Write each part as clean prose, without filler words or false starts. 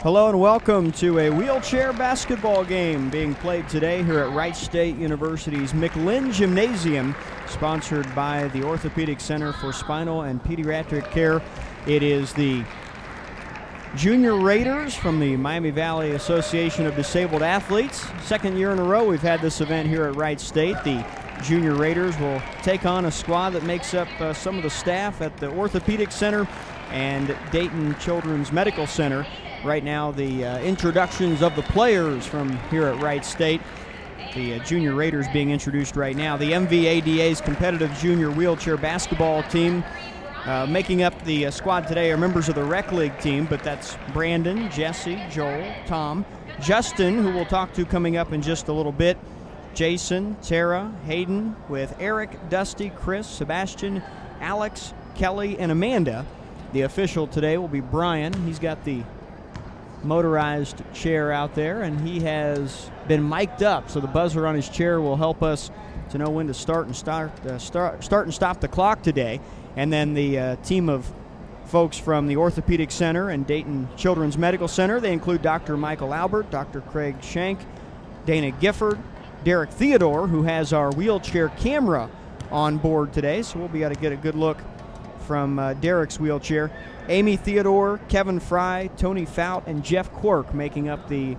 Hello and welcome to a wheelchair basketball game being played today here at Wright State University's McLinn Gymnasium, sponsored by the Orthopaedic Center for Spinal and Pediatric Care. It is the Junior Raiders from the Miami Valley Association of Disabled Athletes. Second year in a row we've had this event here at Wright State. The Junior Raiders will take on a squad that makes up some of the staff at the Orthopaedic Center and Dayton Children's Medical Center. Right now, the introductions of the players from here at Wright State. The Junior Raiders being introduced right now. The MVADA's competitive junior wheelchair basketball team. Making up the squad today are members of the rec league team, but that's Brandon, Jesse, Joel, Tom, Justin, who we'll talk to coming up in just a little bit, Jason, Tara, Hayden, with Eric, Dusty, Chris, Sebastian, Alex, Kelly, and Amanda. The official today will be Brian. He's got the motorized chair out there, and he has been mic'd up, so the buzzer on his chair will help us to know when to start and stop the clock today. And then the team of folks from the Orthopaedic Center and Dayton Children's Medical Center, they include Dr. Michael Albert, Dr. Craig Shank, Dana Gifford, Derek Theodore, who has our wheelchair camera on board today, so we'll be able to get a good look from Derek's wheelchair. Amy Theodore, Kevin Fry, Tony Fout, and Jeff Quirk making up the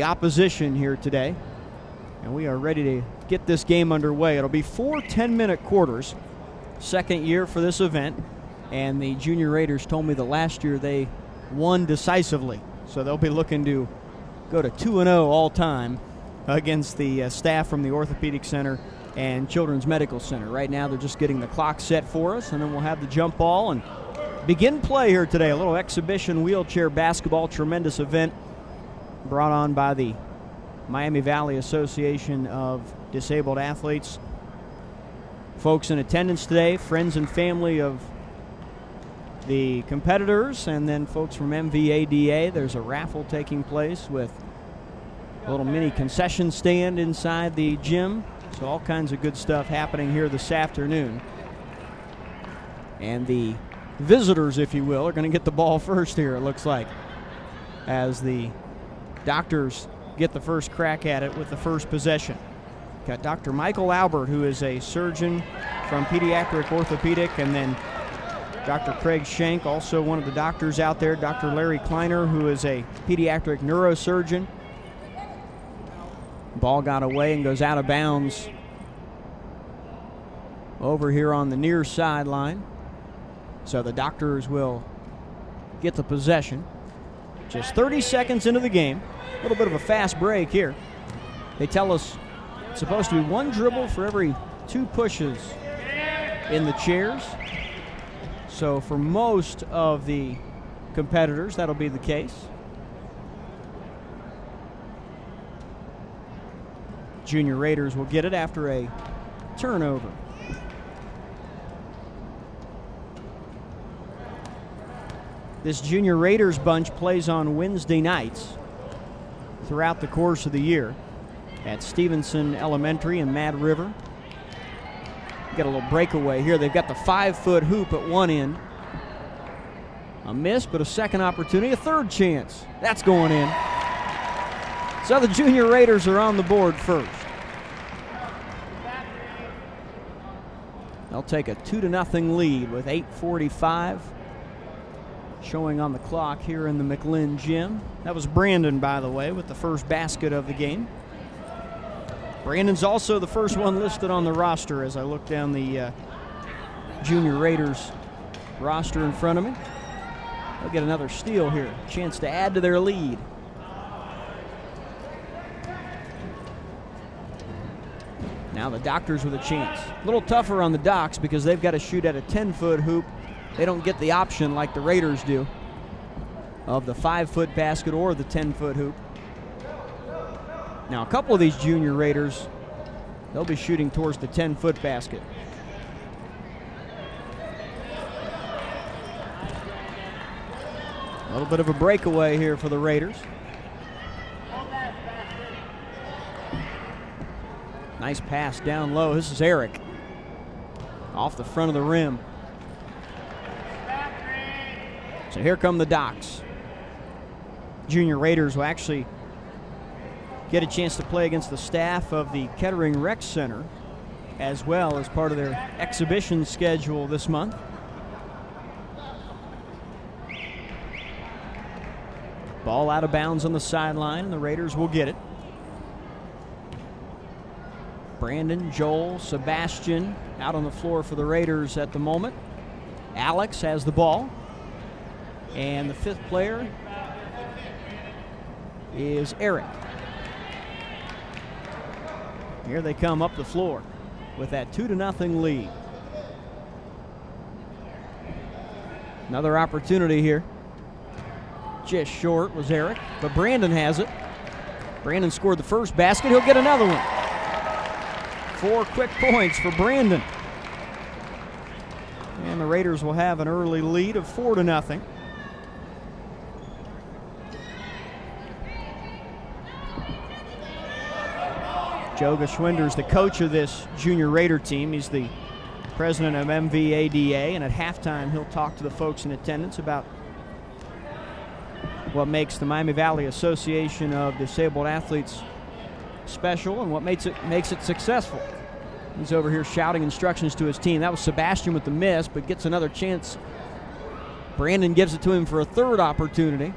opposition here today. And we are ready to get this game underway. It'll be 4 10-minute quarters. Second year for this event. And the Junior Raiders told me that last year they won decisively. So they'll be looking to go to 2-0 all time against the staff from the Orthopaedic Center and Children's Medical Center. Right now they're just getting the clock set for us, and then we'll have the jump ball and begin play here today. A little exhibition wheelchair basketball, tremendous event brought on by the Miami Valley Association of Disabled Athletes. Folks in attendance today, friends and family of the competitors, and then folks from MVADA. There's a raffle taking place with a little mini concession stand inside the gym. So all kinds of good stuff happening here this afternoon. And the visitors, if you will, are going to get the ball first here, it looks like, as the doctors get the first crack at it with the first possession. Got Dr. Michael Albert, who is a surgeon from Pediatric Orthopedic, and then Dr. Craig Shank, also one of the doctors out there, Dr. Larry Kleiner, who is a pediatric neurosurgeon. Ball got away and goes out of bounds over here on the near sideline. So the doctors will get the possession. Just 30 seconds into the game. A little bit of a fast break here. They tell us it's supposed to be one dribble for every 2 pushes in the chairs. So for most of the competitors, that'll be the case. Junior Raiders will get it after a turnover. This Junior Raiders bunch plays on Wednesday nights throughout the course of the year at Stevenson Elementary in Mad River. Get a little breakaway here. They've got the 5-foot hoop at one end. A miss, but a second opportunity, a third chance. That's going in. So the Junior Raiders are on the board first. They'll take a 2-0 lead with 8:45 showing on the clock here in the McLinn gym. That was Brandon, by the way, with the first basket of the game. Brandon's also the first one listed on the roster as I look down the Junior Raiders roster in front of me. They'll get another steal here, chance to add to their lead. Now the Doctors with a chance. A little tougher on the Docs because they've got to shoot at a 10-foot hoop. They don't get the option like the Raiders do of the 5-foot basket or the 10-foot hoop. Now a couple of these Junior Raiders, they'll be shooting towards the 10-foot basket. A little bit of a breakaway here for the Raiders. Nice pass down low. This is Eric off the front of the rim. So here come the Docs. Junior Raiders will actually get a chance to play against the staff of the Kettering Rec Center as well as part of their exhibition schedule this month. Ball out of bounds on the sideline, and the Raiders will get it. Brandon, Joel, Sebastian out on the floor for the Raiders at the moment. Alex has the ball. And the fifth player is Eric. Here they come up the floor with that 2-0 lead. Another opportunity here. Just short was Eric, but Brandon has it. Brandon scored the first basket. He'll get another one. 4 quick points for Brandon. And the Raiders will have an early lead of 4-0. Joe Geschwinder's the coach of this Junior Raider team. He's the president of MVADA, and at halftime he'll talk to the folks in attendance about what makes the Miami Valley Association of Disabled Athletes special and what makes it successful. He's over here shouting instructions to his team. That was Sebastian with the miss, but gets another chance. Brandon gives it to him for a third opportunity.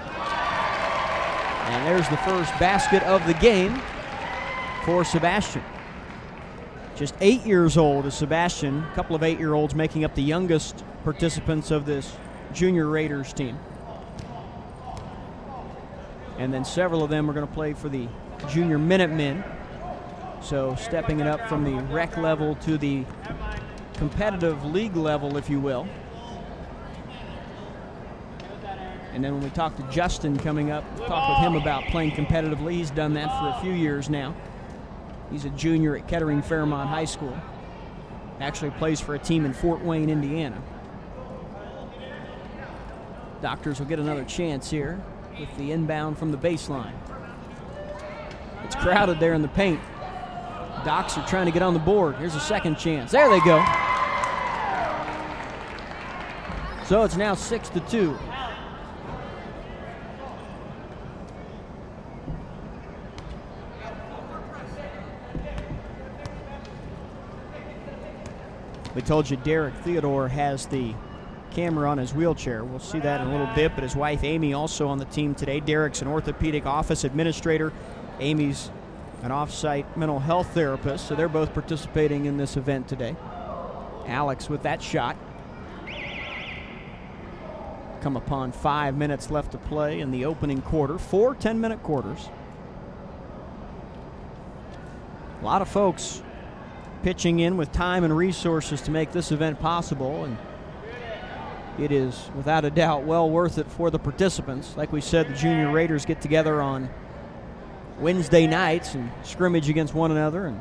And there's the first basket of the game for Sebastian. Just 8 years old is Sebastian. A couple of 8-year-olds making up the youngest participants of this Junior Raiders team. And then several of them are going to play for the Junior Minutemen. So stepping it up from the rec level to the competitive league level, if you will. And then when we talk to Justin coming up, we'll talk with him about playing competitively. He's done that for a few years now. He's a junior at Kettering Fairmont High School. Actually plays for a team in Fort Wayne, Indiana. Doctors will get another chance here with the inbound from the baseline. It's crowded there in the paint. Docs are trying to get on the board. Here's a second chance. There they go. So it's now 6-2. We told you Derek Theodore has the camera on his wheelchair. We'll see that in a little bit, but his wife Amy also on the team today. Derek's an orthopedic office administrator. Amy's an off-site mental health therapist, so they're both participating in this event today. Alex with that shot. Come upon 5 minutes left to play in the opening quarter. 4 10-minute quarters. A lot of folks pitching in with time and resources to make this event possible, and it is without a doubt well worth it for the participants. Like we said, the Junior Raiders get together on Wednesday nights and scrimmage against one another and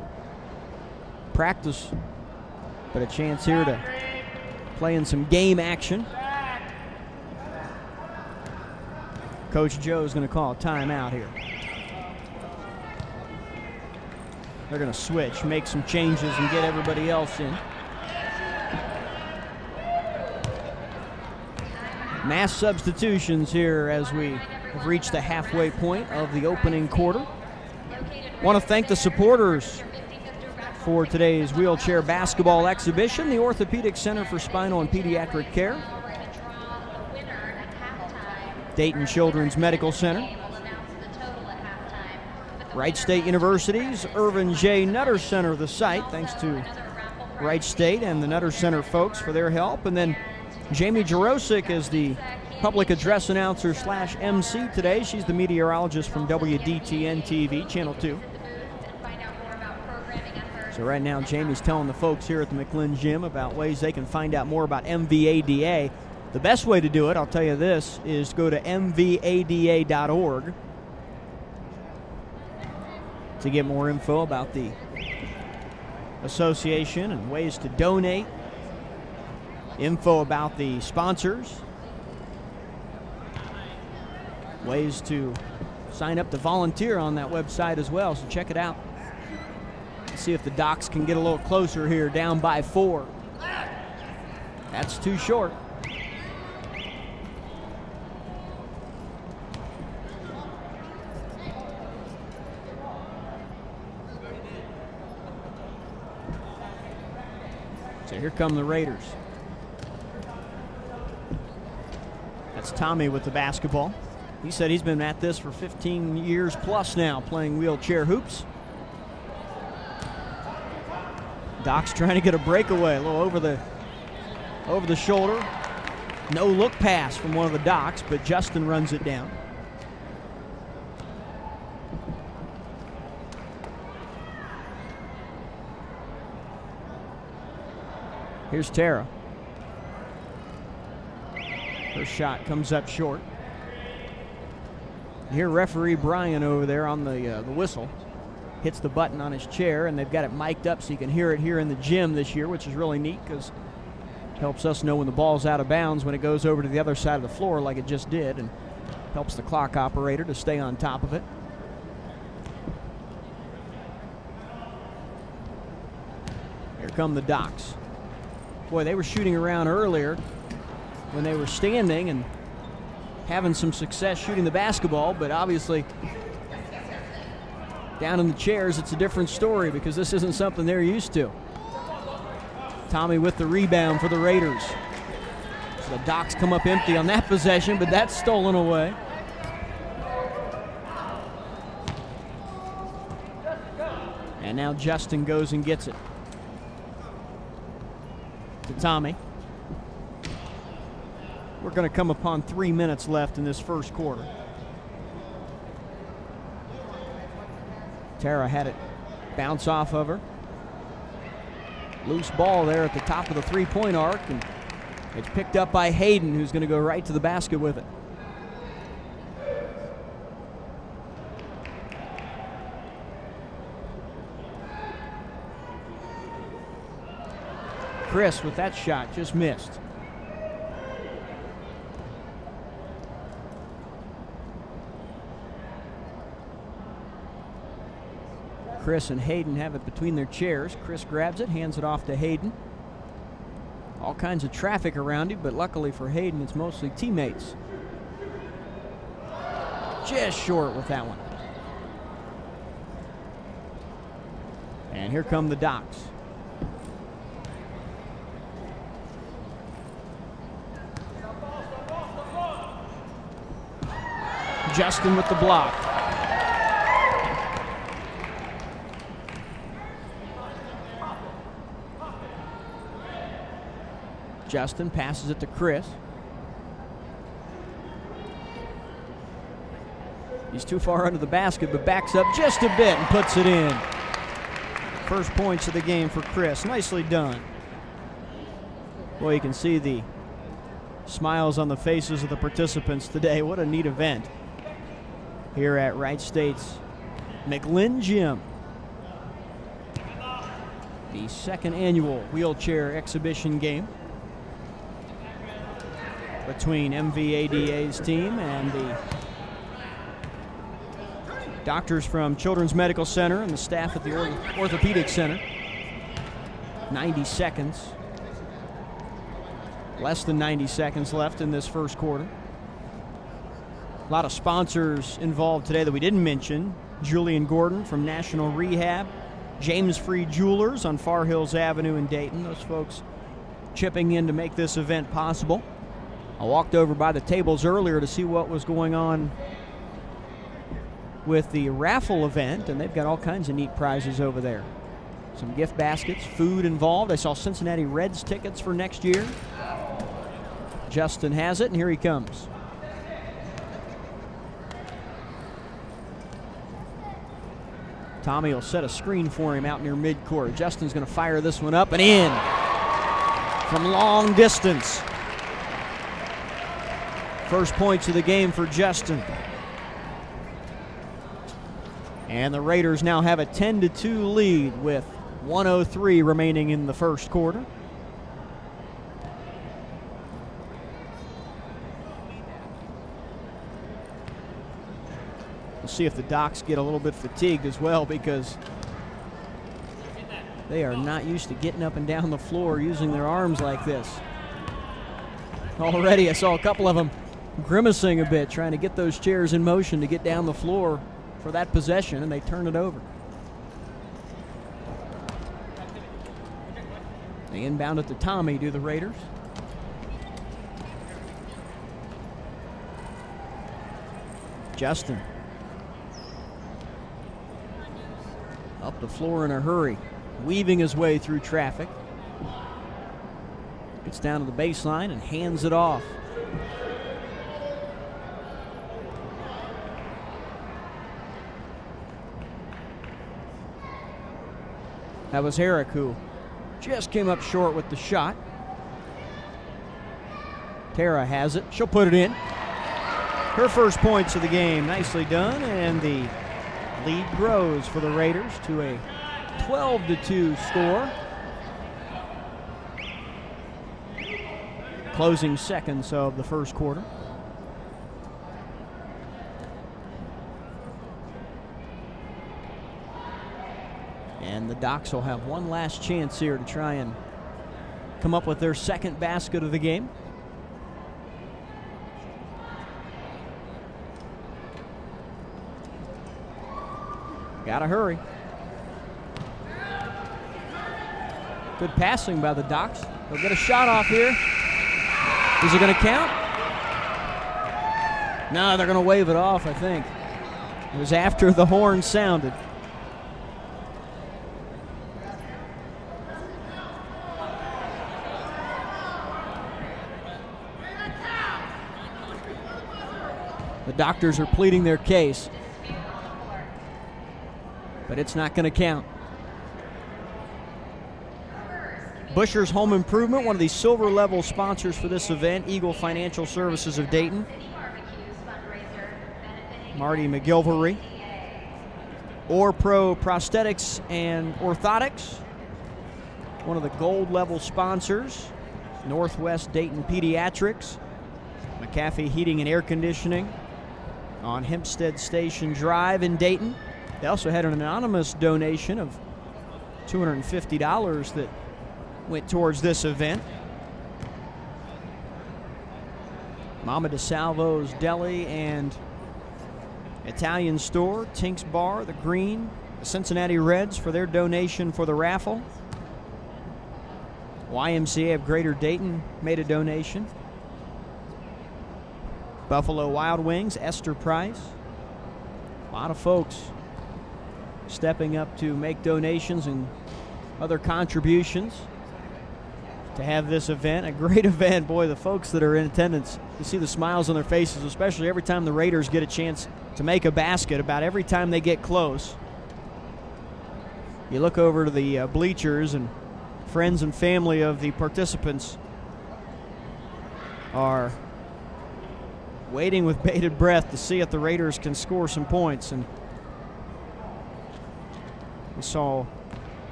practice, but a chance here to play in some game action. Coach Joe is going to call a timeout here. They're going to switch, make some changes, and get everybody else in. Mass substitutions here as we have reached the halfway point of the opening quarter. Want to thank the supporters for today's wheelchair basketball exhibition, the Orthopaedic Center for Spinal and Pediatric Care, Dayton Children's Medical Center, Wright State University's Irvin J. Nutter Center, the site. Thanks to Wright State and the Nutter Center folks for their help. And then Jamie Jarosik is the public address announcer / MC today. She's the meteorologist from WDTN TV, Channel 2. So right now, Jamie's telling the folks here at the McLinn Gym about ways they can find out more about MVADA. The best way to do it, I'll tell you this, is go to mvada.org to get more info about the association and ways to donate, info about the sponsors, ways to sign up to volunteer on that website as well. So check it out. Let's see if the Docs can get a little closer here, down by 4. That's too short. So here come the Raiders. That's Tommy with the basketball. He said he's been at this for 15 years plus now, playing wheelchair hoops. Doc's trying to get a breakaway, a little over the shoulder. No look pass from one of the Docs, but Justin runs it down. Here's Tara. Her shot comes up short. You hear referee Brian over there on the whistle. Hits the button on his chair, and they've got it mic'd up so you can hear it here in the gym this year, which is really neat because it helps us know when the ball's out of bounds when it goes over to the other side of the floor like it just did, and helps the clock operator to stay on top of it. Here come the Docs. Boy, they were shooting around earlier when they were standing and having some success shooting the basketball, but obviously down in the chairs it's a different story because this isn't something they're used to. Tommy with the rebound for the Raiders. So the Docs come up empty on that possession, but that's stolen away. And now Justin goes and gets it. To Tommy. We're going to come upon 3 minutes left in this first quarter. Tara had it bounce off of her. Loose ball there at the top of the three-point arc, and it's picked up by Hayden, who's going to go right to the basket with it. Chris with that shot just missed. Chris and Hayden have it between their chairs. Chris grabs it, hands it off to Hayden. All kinds of traffic around him, but luckily for Hayden, it's mostly teammates. Just short with that one. And here come the Docs. Justin with the block. Justin passes it to Chris. He's too far under the basket, but backs up just a bit and puts it in. First points of the game for Chris. Nicely done. Boy, you can see the smiles on the faces of the participants today. What a neat event here at Wright State's McLinn Gym. The second annual wheelchair exhibition game between MVADA's team and the doctors from Children's Medical Center and the staff at the Orthopaedic Center. 90 seconds. Less than 90 seconds left in this first quarter. A lot of sponsors involved today that we didn't mention. Julian Gordon from National Rehab. James Free Jewelers on Far Hills Avenue in Dayton. Those folks chipping in to make this event possible. I walked over by the tables earlier to see what was going on with the raffle event, and they've got all kinds of neat prizes over there. Some gift baskets, food involved. I saw Cincinnati Reds tickets for next year. Justin has it, and here he comes. Tommy will set a screen for him out near midcourt. Justin's going to fire this one up and in from long distance. First points of the game for Justin. And the Raiders now have a 10-2 lead with 1:03 remaining in the first quarter. We'll see if the Docs get a little bit fatigued as well, because they are not used to getting up and down the floor using their arms like this. Already I saw a couple of them grimacing a bit, trying to get those chairs in motion to get down the floor for that possession, and they turn it over. They inbound it to Tommy, do the Raiders. Justin. Up the floor in a hurry, weaving his way through traffic. Gets down to the baseline and hands it off. That was Herrick, who just came up short with the shot. Tara has it. She'll put it in. Her first points of the game. Nicely done. And the lead grows for the Raiders to a 12-2 score. Closing seconds of the first quarter. And the Docs will have one last chance here to try and come up with their second basket of the game. Gotta hurry. Good passing by the Docs. They'll get a shot off here. Is it going to count? No, they're going to wave it off, I think. It was after the horn sounded. The Doctors are pleading their case, but it's not going to count. Busher's Home Improvement, one of the silver level sponsors for this event. Eagle Financial Services of Dayton. Marty McGilvery. Pro Prosthetics and Orthotics, one of the gold level sponsors. Northwest Dayton Pediatrics. McAfee Heating and Air Conditioning on Hempstead Station Drive in Dayton. They also had an anonymous donation of $250 that went towards this event. Mama DeSalvo's Deli and Italian Store, Tink's Bar, The Green, the Cincinnati Reds for their donation for the raffle. YMCA of Greater Dayton made a donation. Buffalo Wild Wings, Esther Price. A lot of folks stepping up to make donations and other contributions to have this event. A great event. Boy, the folks that are in attendance, you see the smiles on their faces, especially every time the Raiders get a chance to make a basket. About every time they get close, you look over to the bleachers, and friends and family of the participants are waiting with bated breath to see if the Raiders can score some points. And we saw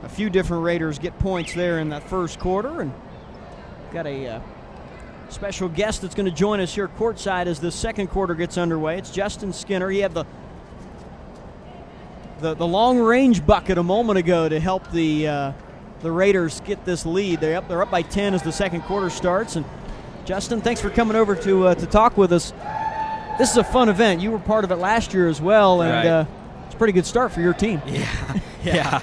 a few different Raiders get points there in that first quarter, and got a special guest that's going to join us here courtside as the second quarter gets underway. It's Justin Skinner. He had the long-range bucket a moment ago to help the Raiders get this lead. They're up by 10 as the second quarter starts. And Justin, thanks for coming over to talk with us. This is a fun event. You were part of it last year as well, and right. It's a pretty good start for your team. Yeah.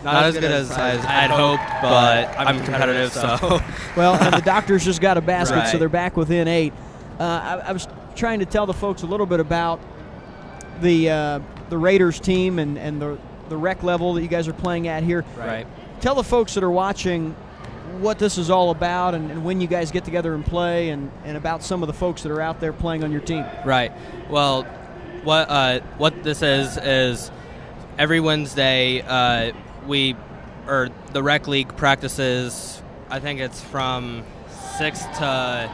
Not as good as I'd hoped, but I'm competitive, so. Well, and the Doctors just got a basket, Right. so they're back within 8. I was trying to tell the folks a little bit about the Raiders team and the rec level that you guys are playing at here. Right. Tell the folks that are watching what this is all about, and when you guys get together and play, and about some of the folks that are out there playing on your team. Right. Well, what this is every Wednesday the rec league practices. I think it's from 6 to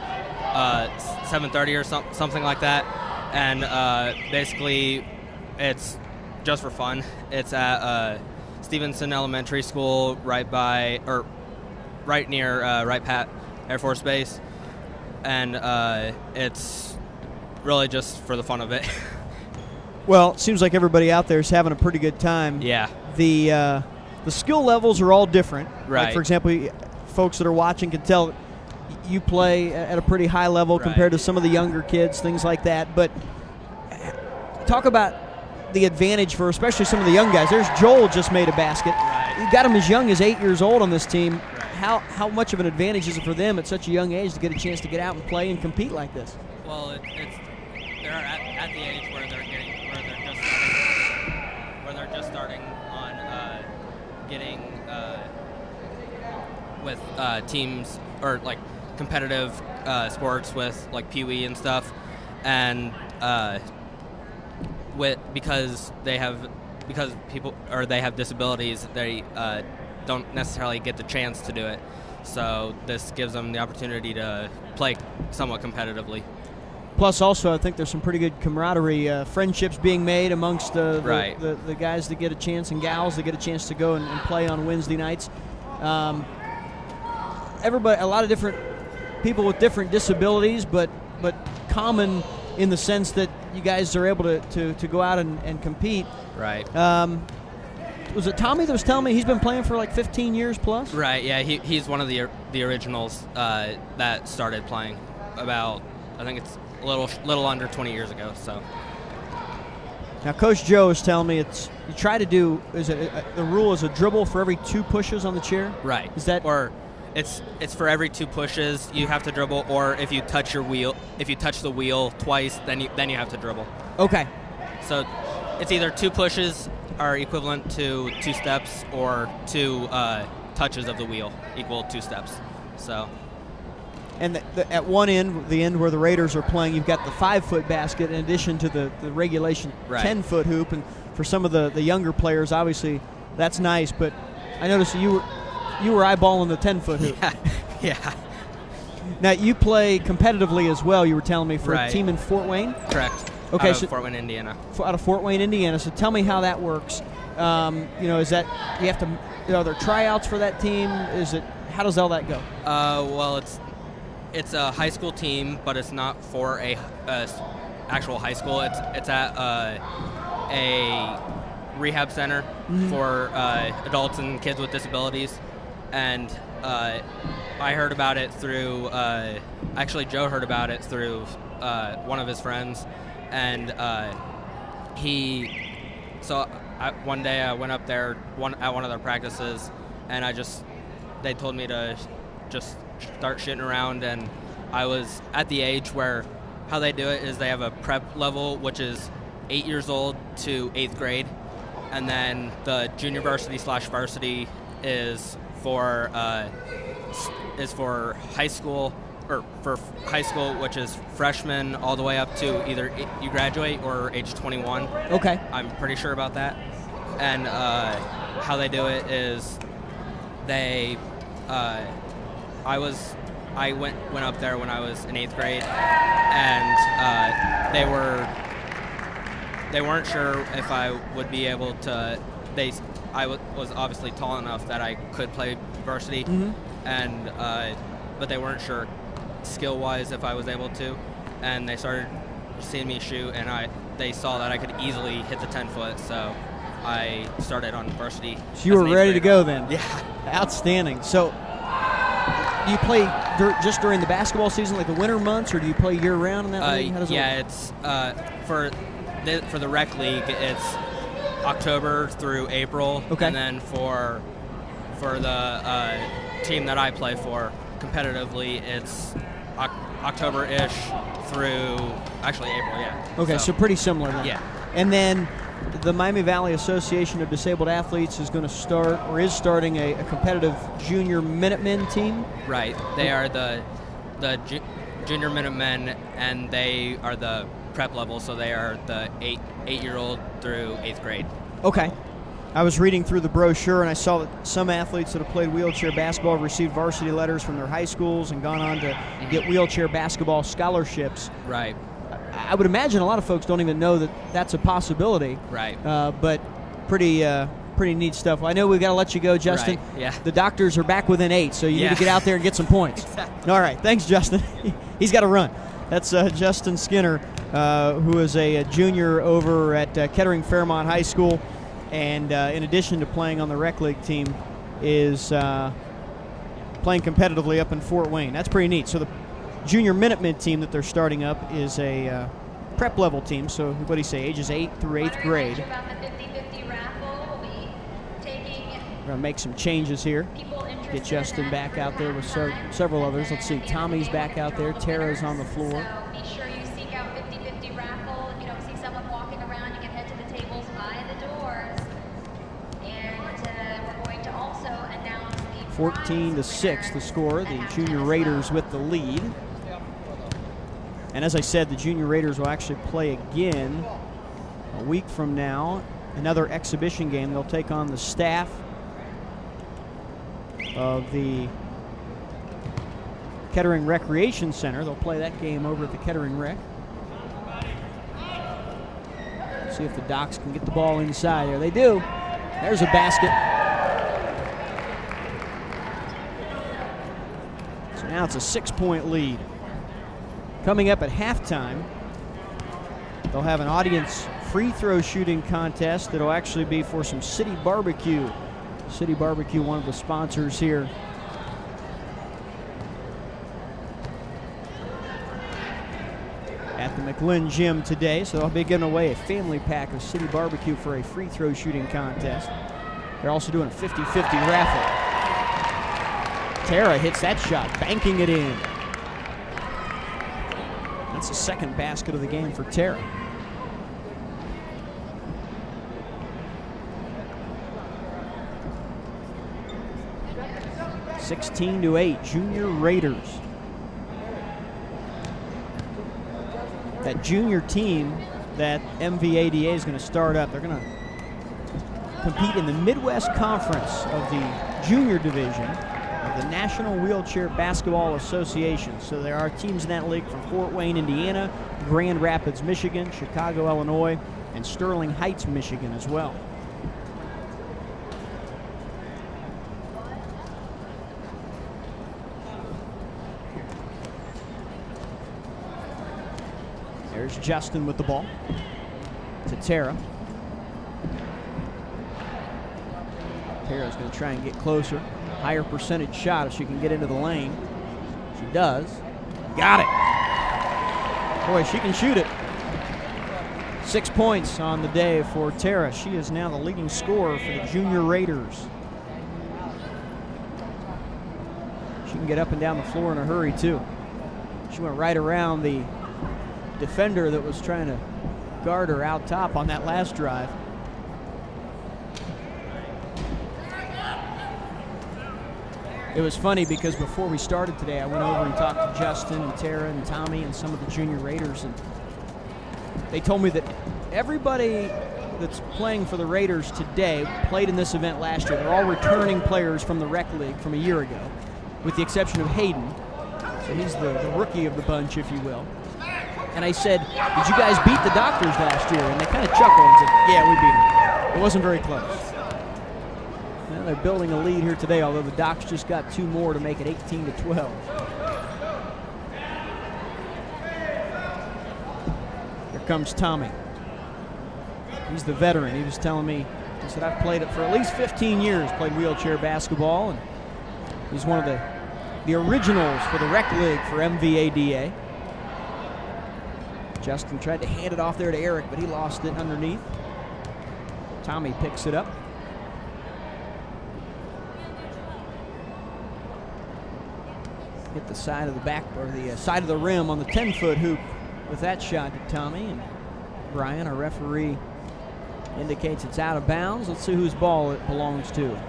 7:30 or something like that, and basically it's just for fun. It's at Stevenson Elementary School, right near Wright Pat Air Force Base, and it's really just for the fun of it. Well, it seems like everybody out there is having a pretty good time. Yeah. The skill levels are all different. Right. Like, for example, folks that are watching can tell you play at a pretty high level Right. compared to some of the younger kids, things like that. But talk about the advantage for especially some of the young guys. There's Joel just made a basket. Right. You got him as young as 8 years old on this team. Right. how much of an advantage is it for them at such a young age to get a chance to get out and play and compete like this? Well, they're at the age where they're just starting on getting with teams or like competitive sports with like Pee Wee and stuff, and because they have disabilities, they don't necessarily get the chance to do it. So this gives them the opportunity to play somewhat competitively. Plus, also, I think there's some pretty good camaraderie, friendships being made amongst the guys that get a chance and gals that get a chance to go and play on Wednesday nights. Everybody, a lot of different people with different disabilities, but common in the sense that you guys are able to go out and compete. Right. Was it Tommy that was telling me he's been playing for like 15 years plus? Right, yeah. He's one of the originals that started playing about, I think it's a little under 20 years ago. So now Coach Joe is telling me you try to do, the rule is a dribble for every 2 pushes on the chair? Right. Is that, or it's for every 2 pushes you have to dribble, or if you touch the wheel twice, then you have to dribble. Okay. So it's either 2 pushes are equivalent to 2 steps, or 2 touches of the wheel equal 2 steps. So. And at one end, the end where the Raiders are playing, you've got the 5-foot basket in addition to the regulation 10-foot hoop. And for some of the younger players, obviously, that's nice. But I noticed you were eyeballing the 10-foot hoop. Yeah. Now, you play competitively as well, you were telling me, for a team in Fort Wayne? Correct. Okay, out of Fort Wayne, Indiana. Out of Fort Wayne, Indiana. So tell me how that works. Is that you have to? Are there tryouts for that team? How does all that go? Well, it's a high school team, but it's not for a actual high school. It's at a rehab center for adults and kids with disabilities, and I heard about it through. Actually, Joe heard about it through one of his friends. And one day I went up there at one of their practices, and they told me to just start shitting around, and I was at the age where how they do it is they have a prep level, which is 8 years old to 8th grade, and then the junior varsity/varsity is for high school. Or for high school, which is freshman all the way up to either you graduate or age 21. Okay. I'm pretty sure about that. And how they do it is I went up there when I was in 8th grade, and they weren't sure if I would be able to. I was obviously tall enough that I could play varsity, and but they weren't sure skill-wise if I was able to, and they started seeing me shoot, and they saw that I could easily hit the 10-foot, so I started on varsity. So you were ready to go then? Yeah. Outstanding. So do you play just during the basketball season, like the winter months, or do you play year-round in that league? How does it work? It's for the rec league, it's October through April, and then for the team that I play for competitively, it's October-ish through actually April, yeah. Okay, so pretty similar then. Yeah. And then the Miami Valley Association of Disabled Athletes is going to start, or is starting, a competitive junior Minutemen team. Right. They are the junior Minutemen, and they are the prep level, so they are the 8-year-old through 8th grade. Okay. I was reading through the brochure, and I saw that some athletes that have played wheelchair basketball have received varsity letters from their high schools and gone on to get wheelchair basketball scholarships. Right. I would imagine a lot of folks don't even know that that's a possibility. Right. But pretty neat stuff. Well, I know we've got to let you go, Justin. Right. Yeah. The doctors are back within 8, so you need to get out there and get some points. Exactly. All right. Thanks, Justin. He's got to run. That's Justin Skinner, who is a junior over at Kettering Fairmont High School. And in addition to playing on the rec league team, is playing competitively up in Fort Wayne. That's pretty neat. So the junior Minutemen team that they're starting up is a prep level team. So what do you say, ages 8 through 8th grade. About the 50-50 raffle, we'll be taking We're going to make some changes here. people in Get Justin back out there with several others. Let's see, Tommy's back out there. Tara's on the floor. So be sure you seek out 50-50 raffle. If you don't see someone walking around, you can head to the tables by the doors. And we're going to also announce the 14-6 the score. The Junior Raiders with the lead. And as I said, the Junior Raiders will actually play again a week from now. Another exhibition game. They'll take on the staff of the Kettering Recreation Center. They'll play that game over at the Kettering Rec. See if the Docs can get the ball inside there. They do. There's a basket. So now it's a 6-point lead. Coming up at halftime, they'll have an audience free throw shooting contest that'll actually be for some City Barbecue. City Barbecue, one of the sponsors here. At the McLinn Gym today, so they'll be giving away a family pack of City Barbecue for a free throw shooting contest. They're also doing a 50-50 raffle. Tara hits that shot, banking it in. That's the second basket of the game for Tara. 16-8, Junior Raiders. That junior team that MVADA is going to start up, they're going to compete in the Midwest Conference of the junior division of the National Wheelchair Basketball Association. So there are teams in that league from Fort Wayne, Indiana, Grand Rapids, Michigan, Chicago, Illinois, and Sterling Heights, Michigan as well. There's Justin with the ball to Tara. Tara's going to try and get closer. Higher percentage shot if she can get into the lane. She does. Got it. Boy, she can shoot it. 6 points on the day for Tara. She is now the leading scorer for the Junior Raiders. She can get up and down the floor in a hurry, too. She went right around the defender that was trying to guard her out top on that last drive. It was funny because before we started today, I went over and talked to Justin and Tara and Tommy and some of the Junior Raiders, and they told me that everybody that's playing for the Raiders today played in this event last year. They're all returning players from the rec league from a year ago, with the exception of Hayden. So he's the rookie of the bunch, if you will. And I said, did you guys beat the Doctors last year? And they kind of chuckled and said, yeah, we beat them. It wasn't very close. Well, they're building a lead here today, although the Docs just got 2 more to make it 18-12. Here comes Tommy. He's the veteran. He was telling me, he said, I've played it for at least 15 years, played wheelchair basketball, and he's one of the originals for the rec league for MVADA. Justin tried to hand it off there to Eric, but he lost it underneath. Tommy picks it up. Hit the side of the back, or the side of the rim on the 10-foot hoop with that shot to Tommy. And Brian, our referee, indicates it's out of bounds. Let's see whose ball it belongs to.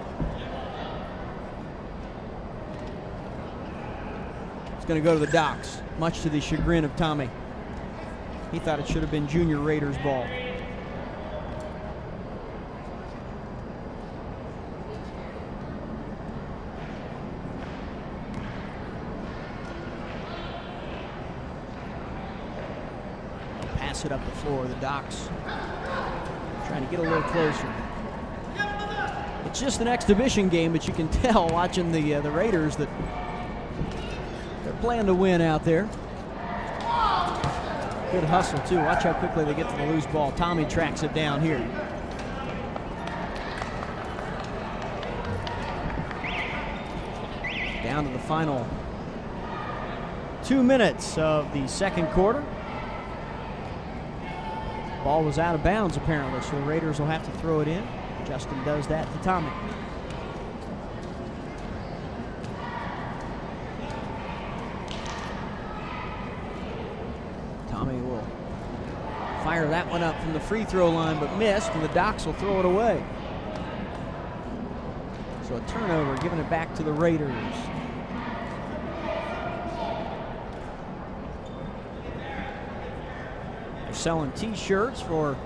It's going to go to the Docs, much to the chagrin of Tommy. He thought it should have been Junior Raiders ball. They'll pass it up the floor. The Docs trying to get a little closer. It's just an exhibition game, but you can tell watching the Raiders that they're playing to win out there. Good hustle, too. Watch how quickly they get to the loose ball. Tommy tracks it down here. Down to the final 2 minutes of the second quarter. Ball was out of bounds, apparently, so the Raiders will have to throw it in. Justin does that to Tommy. Tommy will fire that one up from the free throw line, but missed, and the Docs will throw it away. So a turnover, giving it back to the Raiders. They're selling t-shirts for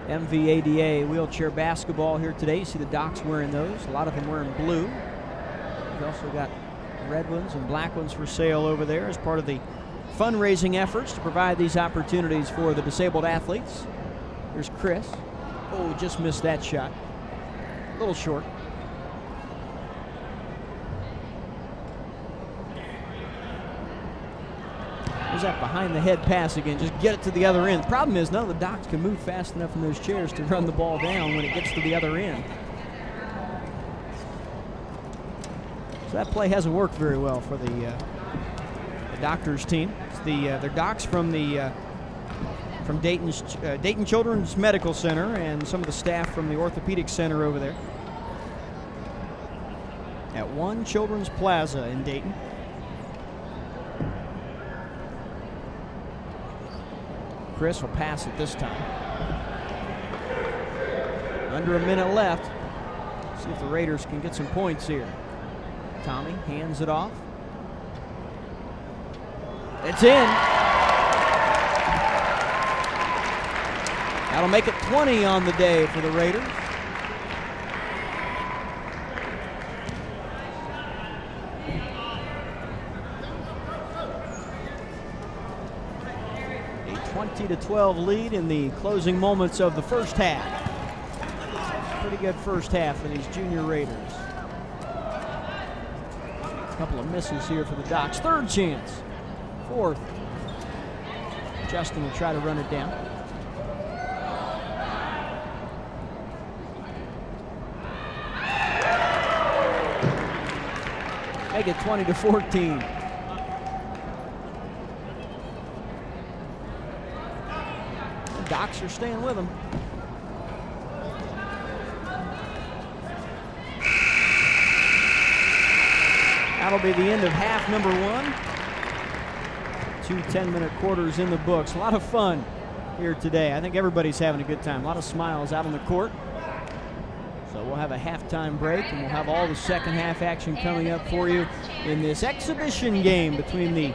MVADA wheelchair basketball here today. You see the Docs wearing those. A lot of them wearing blue. We've also got red ones and black ones for sale over there as part of the fundraising efforts to provide these opportunities for the disabled athletes. Here's Chris. Oh, just missed that shot. A little short. There's that behind the head pass again. Just get it to the other end. The problem is none of the Docs can move fast enough in those chairs to run the ball down when it gets to the other end. So that play hasn't worked very well for the Doctors team. It's they're Docs from Dayton Children's Medical Center and some of the staff from the Orthopaedic Center over there at One Children's Plaza in Dayton. Chris will pass it this time. Under a minute left. See if the Raiders can get some points here. Tommy hands it off. It's in. That'll make it 20 on the day for the Raiders. A 20-12 lead in the closing moments of the first half. Pretty good first half for these Junior Raiders. A couple of misses here for the Docs. Third chance. Fourth. Justin will try to run it down. Make it 20-14. The Docs are staying with them. That'll be the end of half number one. 2 10-minute quarters in the books. A lot of fun here today. I think everybody's having a good time. A lot of smiles out on the court. So we'll have a halftime break, and we'll have all the second half action coming up for you in this exhibition game between the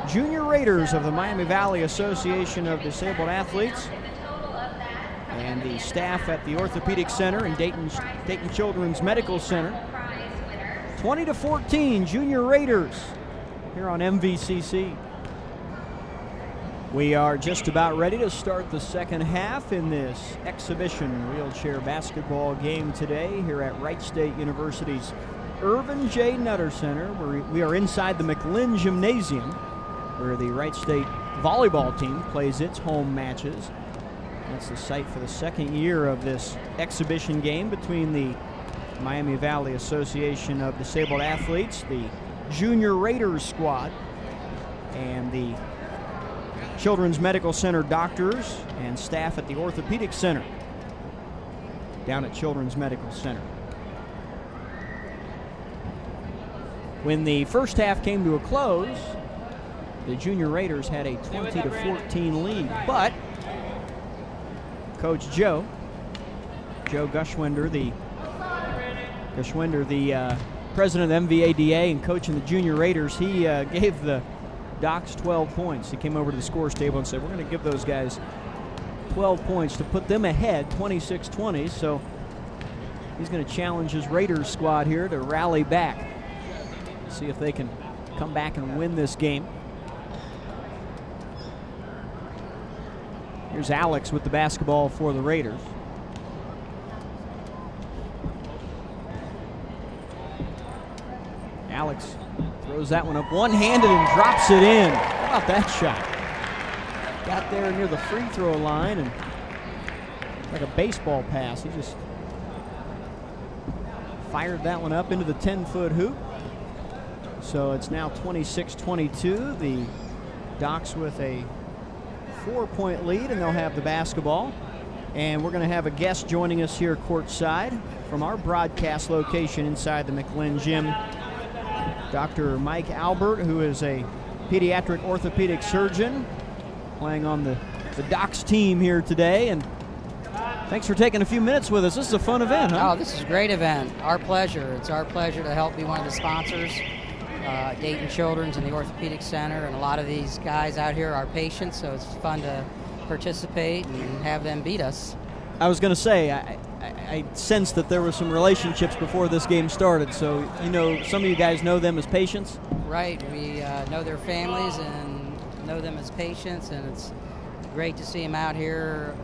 Junior Raiders of the Miami Valley Association of Disabled Athletes and the staff at the Orthopaedic Center and Dayton Children's Medical Center. 20-14, Junior Raiders here on MVCC. We are just about ready to start the second half in this exhibition wheelchair basketball game today here at Wright State University's Irvin J. Nutter Center. We are inside the McLinn Gymnasium where the Wright State volleyball team plays its home matches. That's the site for the second year of this exhibition game between the Miami Valley Association of Disabled Athletes, the Junior Raiders squad, and the Children's Medical Center doctors and staff at the Orthopaedic Center down at Children's Medical Center. When the first half came to a close, the Junior Raiders had a 20-14 lead, but Coach Joe Gushwinder, the president of MVADA and coaching the Junior Raiders, he gave the Docs 12 points. He came over to the scores table and said, we're going to give those guys 12 points to put them ahead 26-20. So he's going to challenge his Raiders squad here to rally back, see if they can come back and win this game. Here's Alex with the basketball for the Raiders. Alex throws that one up one-handed and drops it in. How about that shot? Got there near the free throw line and like a baseball pass. He just fired that one up into the 10-foot hoop. So it's now 26-22. The Docs with a 4-point lead, and they'll have the basketball. And we're going to have a guest joining us here courtside from our broadcast location inside the McLinn Gym. Dr. Mike Albert, who is a pediatric orthopedic surgeon, playing on the Docs team here today. And thanks for taking a few minutes with us. This is a fun event, huh? Oh, this is a great event. Our pleasure. It's our pleasure to help be one of the sponsors. Dayton Children's and the Orthopaedic Center, and a lot of these guys out here are patients, so it's fun to participate and have them beat us. I was going to say, I sensed that there were some relationships before this game started, so some of you guys know them as patients? Right. We know their families and know them as patients, and it's great to see them out here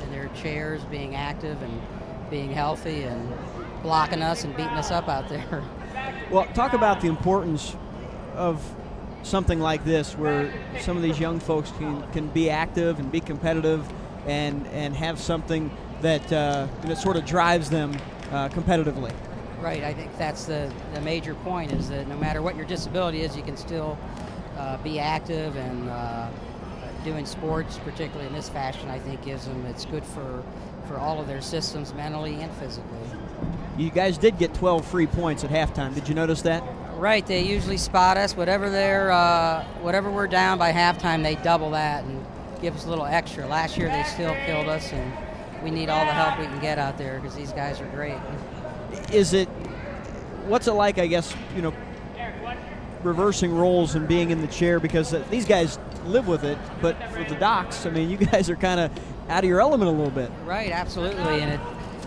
in their chairs being active and being healthy and blocking us and beating us up out there. Well, talk about the importance of something like this, where some of these young folks can be active and be competitive and have something that sort of drives them competitively. Right. I think that's the major point, is that no matter what your disability is, you can still be active, and doing sports, particularly in this fashion, I think it's good for all of their systems, mentally and physically. You guys did get 12 free points at halftime. Did you notice that? Right. They usually spot us. Whatever we're down by halftime, they double that and give us a little extra. Last year they still killed us, and we need all the help we can get out there because these guys are great. What's it like, I guess, reversing roles and being in the chair, because these guys live with it, but for the Docs, I mean, you guys are kind of out of your element a little bit. Right, absolutely, and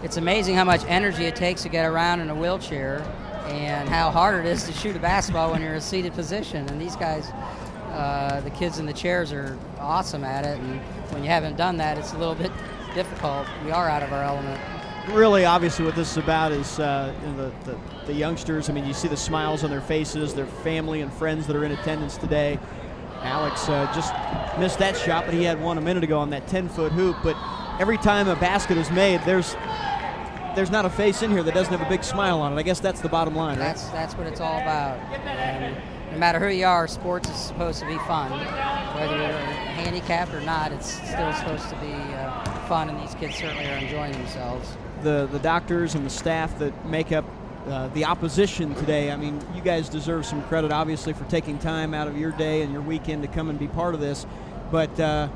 it's amazing how much energy it takes to get around in a wheelchair and how hard it is to shoot a basketball when you're in a seated position. And these guys, the kids in the chairs, are awesome at it, and when you haven't done that, it's a little bit difficult. We are out of our element. Really, obviously, what this is about is the youngsters. I mean, you see the smiles on their faces, their family and friends that are in attendance today. Alex just missed that shot, but he had one a minute ago on that 10-foot hoop. But every time a basket is made, there's not a face in here that doesn't have a big smile on it. I guess that's the bottom line, right? That's what it's all about. And no matter who you are, sports is supposed to be fun. Whether you're handicapped or not, it's still supposed to be fun, and these kids certainly are enjoying themselves. The doctors and the staff that make up the opposition today, I mean, you guys deserve some credit, obviously, for taking time out of your day and your weekend to come and be part of this. But I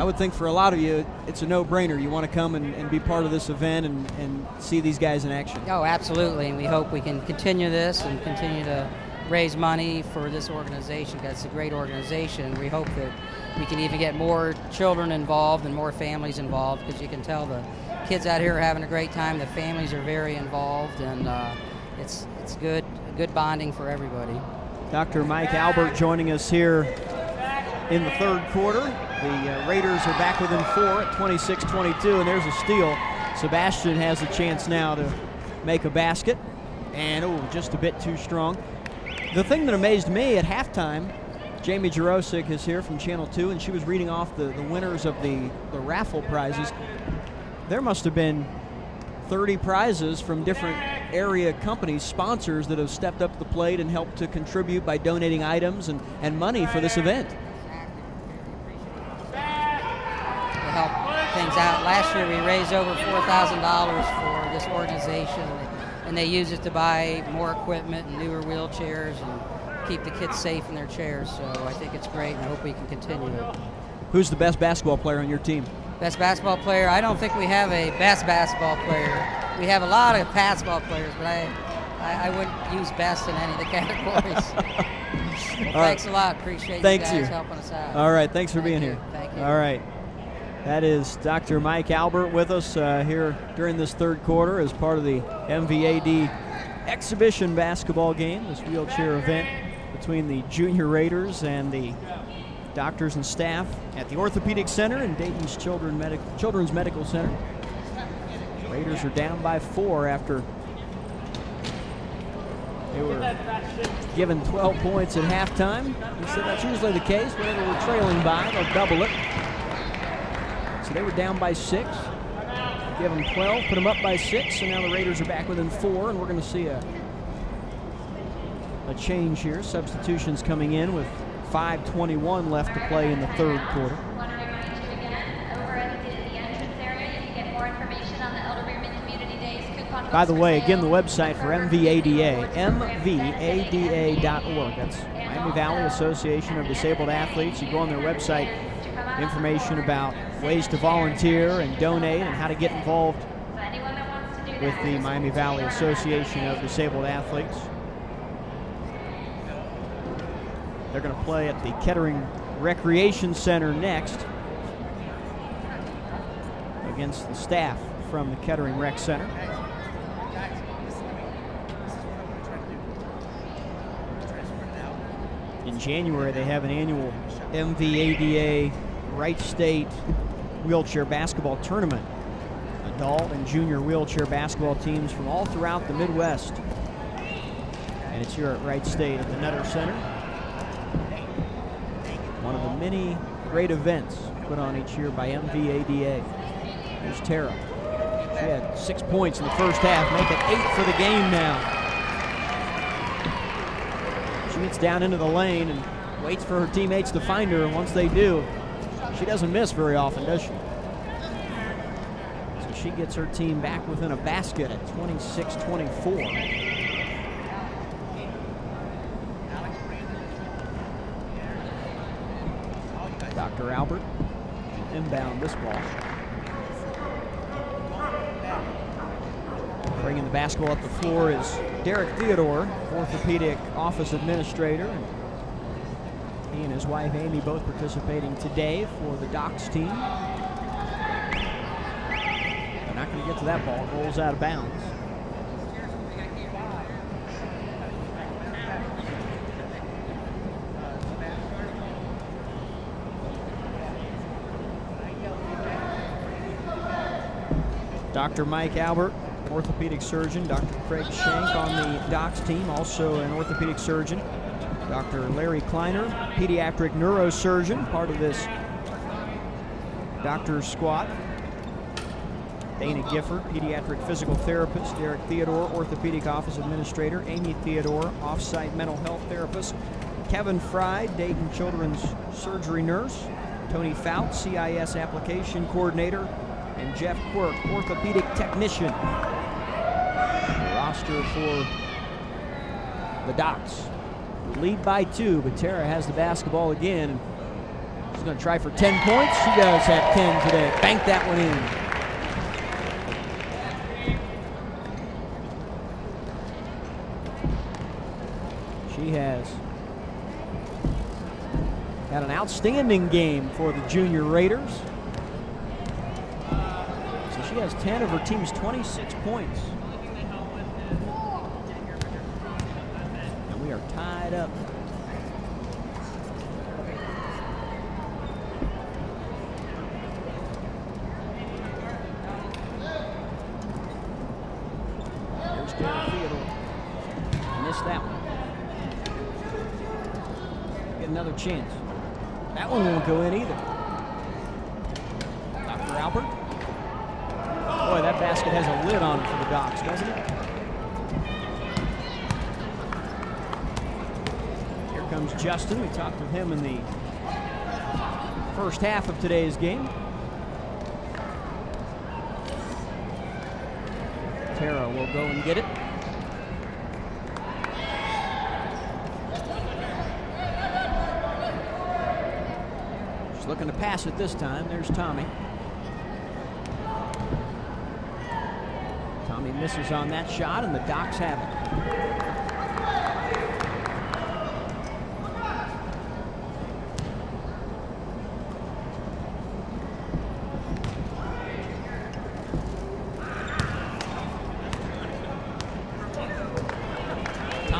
would think for a lot of you, it's a no-brainer. You want to come and be part of this event and see these guys in action. Oh, absolutely, and we hope we can continue this and continue to raise money for this organization, because it's a great organization. We hope that we can even get more children involved and more families involved, because you can tell the kids out here are having a great time. The families are very involved, and it's good bonding for everybody. Dr. Mike Albert joining us here in the third quarter. The Raiders are back within 4 at 26-22, and there's a steal. Sebastian has a chance now to make a basket, and just a bit too strong. The thing that amazed me at halftime, Jamie Jarosik is here from Channel 2, and she was reading off the winners of the raffle prizes. There must have been 30 prizes from different area companies, sponsors that have stepped up to the plate and helped to contribute by donating items and money for this event. To help things out. Last year we raised over $4,000 for this organization, and they use it to buy more equipment and newer wheelchairs and keep the kids safe in their chairs. So I think it's great, and I hope we can continue it. Who's the best basketball player on your team? Best basketball player? I don't think we have a best basketball player. We have a lot of basketball players, but I wouldn't use best in any of the categories. Thanks a lot. Appreciate you guys helping us out. All right. Thanks for being here. Thank you. All right. That is Dr. Mike Albert with us here during this third quarter as part of the MVAD exhibition basketball game, this wheelchair event between the Junior Raiders and the doctors and staff at the Orthopaedic Center and Dayton's Children's Medical Center. Raiders are down by 4 after they were given 12 points at halftime. He said that's usually the case. Whenever we're trailing by, they'll double it. So they were down by 6. Give them 12, put them up by 6, and now the Raiders are back within 4, and we're going to see a change here. Substitutions coming in with 5:21 left to play in the third quarter. I want to remind you again, over at the entrance area, you can get more information on the Elder Beerman Community Days coupon. By the way, again, the website for MVADA, MVADA.org. That's Miami Valley Association of Disabled Athletes. You go on their website, information about ways to volunteer and donate and how to get involved with the Miami Valley Association of Disabled Athletes. They're going to play at the Kettering Recreation Center next against the staff from the Kettering Rec Center. In January, they have an annual MVADA Wright State wheelchair basketball tournament. Adult and junior wheelchair basketball teams from all throughout the Midwest. And it's here at Wright State at the Nutter Center. One of the many great events put on each year by MVADA. Here's Tara. She had 6 points in the first half, make it 8 for the game now. She gets down into the lane and waits for her teammates to find her, and once they do, she doesn't miss very often, does she? So she gets her team back within a basket at 26-24. Dr. Albert inbound this ball. Bringing the basketball up the floor is Derek Theodore, orthopedic office administrator. He and his wife Amy both participating today for the Docs team. They're not going to get to that ball. It rolls out of bounds. Dr. Mike Albert, orthopedic surgeon. Dr. Craig Shank on the Docs team, also an orthopedic surgeon. Dr. Larry Kleiner, pediatric neurosurgeon, part of this doctor's squad. Dana Gifford, pediatric physical therapist. Derek Theodore, orthopedic office administrator. Amy Theodore, off-site mental health therapist. Kevin Fry, Dayton Children's surgery nurse. Tony Fout, CIS application coordinator. And Jeff Quirk, orthopedic technician. The roster for the Docs. Lead by 2, but Tara has the basketball again. She's going to try for 10 points. She does have 10 today. Bank that one in. She has had an outstanding game for the Junior Raiders. So she has 10 of her team's 26 points. We are tied up. There's Derek Theodore. Missed that one. Get another chance. That one won't go in either. Dr. Albert. Boy, that basket has a lid on it for the Docs, doesn't it? Comes Justin. We talked with him in the first half of today's game. Tara will go and get it. She's looking to pass it this time. There's Tommy. Tommy misses on that shot, and the Docs have it.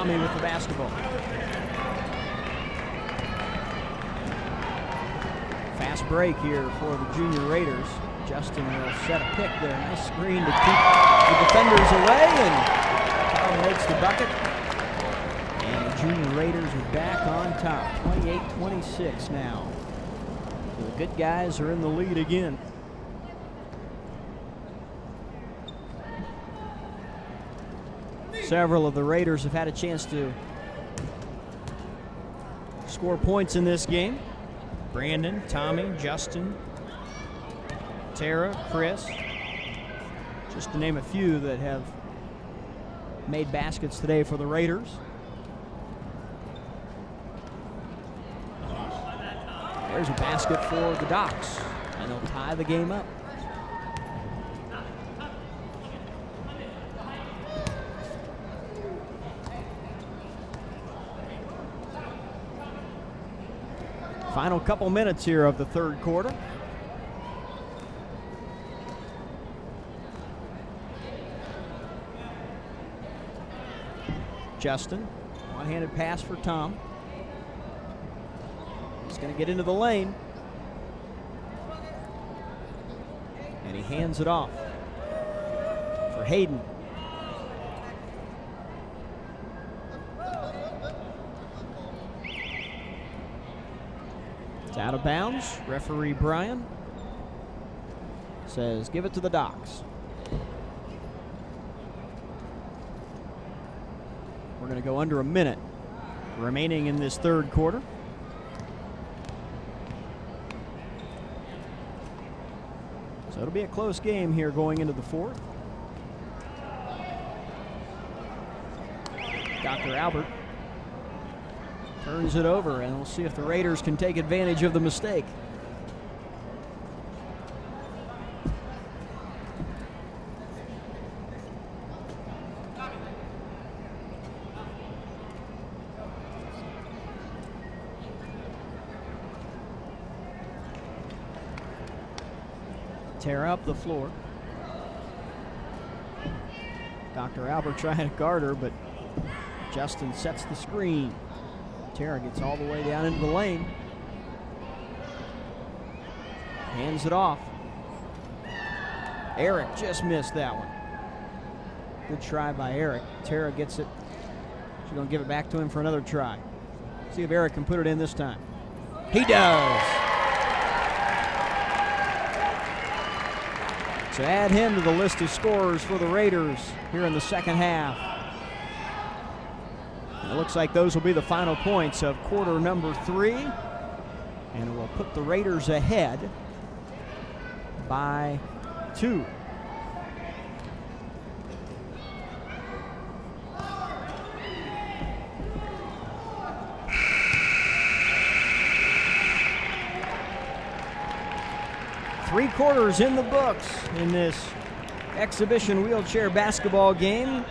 With the basketball. Fast break here for the Junior Raiders. Justin will set a pick there. Nice screen to keep the defenders away, and Tom makes the bucket. And the Junior Raiders are back on top, 28-26 now. So the good guys are in the lead again. Several of the Raiders have had a chance to score points in this game. Brandon, Tommy, Justin, Tara, Chris, just to name a few that have made baskets today for the Raiders. There's a basket for the Docs, and they'll tie the game up. Final couple minutes here of the third quarter. Justin, one-handed pass for Tom. He's going to get into the lane. And he hands it off for Hayden. It's out of bounds. Referee Brian says, give it to the Docs. We're going to go under a minute remaining in this third quarter. So it'll be a close game here going into the fourth. Dr. Albert turns it over, and we'll see if the Raiders can take advantage of the mistake. Tear up the floor. Dr. Albert trying to guard her, but Justin sets the screen. Tara gets all the way down into the lane. Hands it off. Eric just missed that one. Good try by Eric. Tara gets it. She's going to give it back to him for another try. See if Eric can put it in this time. He does. So add him to the list of scorers for the Raiders here in the second half. It looks like those will be the final points of quarter number 3. And it will put the Raiders ahead by 2. Three quarters in the books in this exhibition wheelchair basketball game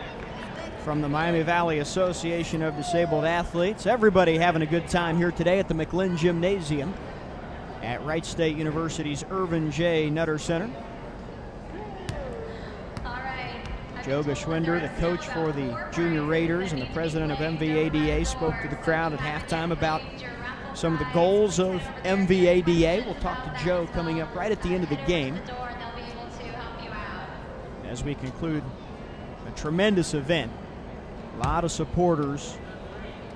from the Miami Valley Association of Disabled Athletes. Everybody having a good time here today at the McLinn Gymnasium at Wright State University's Irvin J. Nutter Center. Joe Geschwinder, the coach for the Junior Raiders and the president of MVADA, spoke to the crowd at halftime about some of the goals of MVADA. We'll talk to Joe coming up right at the end of the game as we conclude a tremendous event. A lot of supporters,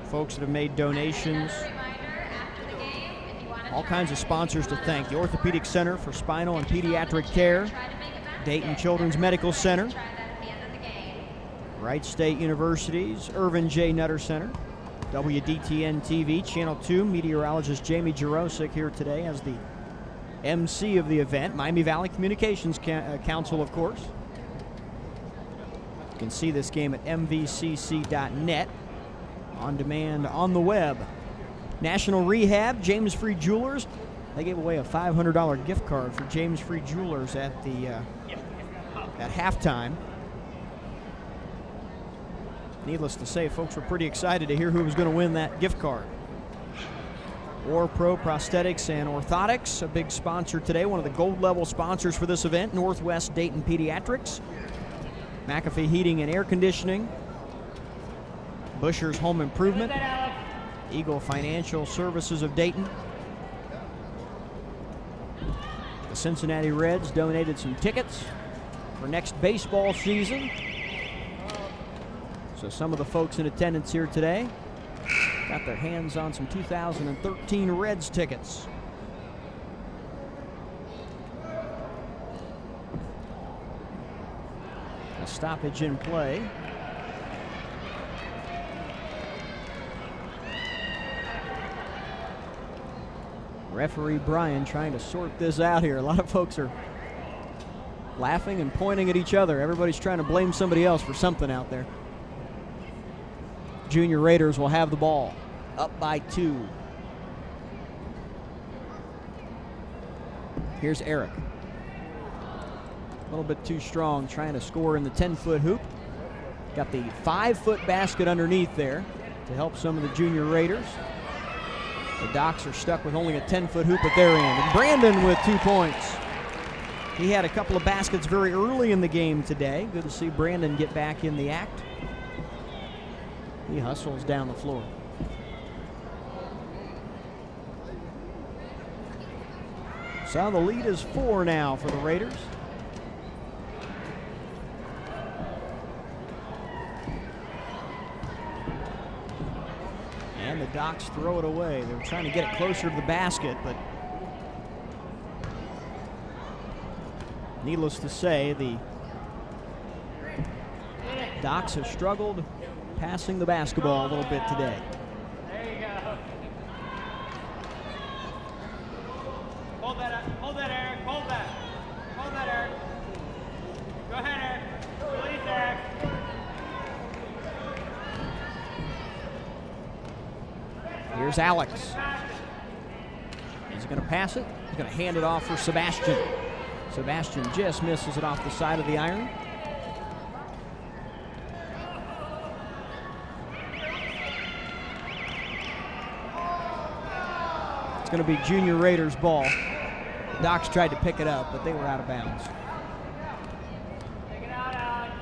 folks that have made donations, all kinds of sponsors to thank. The Orthopaedic Center for Spinal and Pediatric Care, Dayton Children's Medical Center, Wright State University's Irvin J. Nutter Center, WDTN TV, Channel 2, meteorologist Jamie Jarosik here today as the MC of the event. Miami Valley Communications Council, of course. You can see this game at mvcc.net, on demand on the web. National Rehab, James Free Jewelers. They gave away a $500 gift card for James Free Jewelers at halftime. Needless to say, folks were pretty excited to hear who was going to win that gift card. War Pro Prosthetics and Orthotics, a big sponsor today, one of the gold level sponsors for this event. Northwest Dayton Pediatrics, McAfee Heating and Air Conditioning, Busher's Home Improvement, Eagle Financial Services of Dayton. The Cincinnati Reds donated some tickets for next baseball season. So some of the folks in attendance here today got their hands on some 2013 Reds tickets. A stoppage in play. Referee Brian trying to sort this out here. A lot of folks are laughing and pointing at each other. Everybody's trying to blame somebody else for something out there. Junior Raiders will have the ball, up by 2. Here's Eric. A little bit too strong, trying to score in the 10-foot hoop. Got the 5-foot basket underneath there to help some of the Junior Raiders. The Docs are stuck with only a 10-foot hoop at their end. And Brandon with 2 points. He had a couple of baskets very early in the game today. Good to see Brandon get back in the act. He hustles down the floor. So the lead is 4 now for the Raiders. And the Docs throw it away. They were trying to get it closer to the basket, but needless to say, the Docs have struggled passing the basketball a little bit today. There you go. Hold that, Eric. Hold that, Eric. Go ahead, Eric. Release, Eric. Here's Alex. He's going to pass it. He's going to hand it off for Sebastian. Sebastian just misses it off the side of the iron. It's going to be Junior Raiders ball. The Docs tried to pick it up, but they were out of bounds. Take it out, Alex.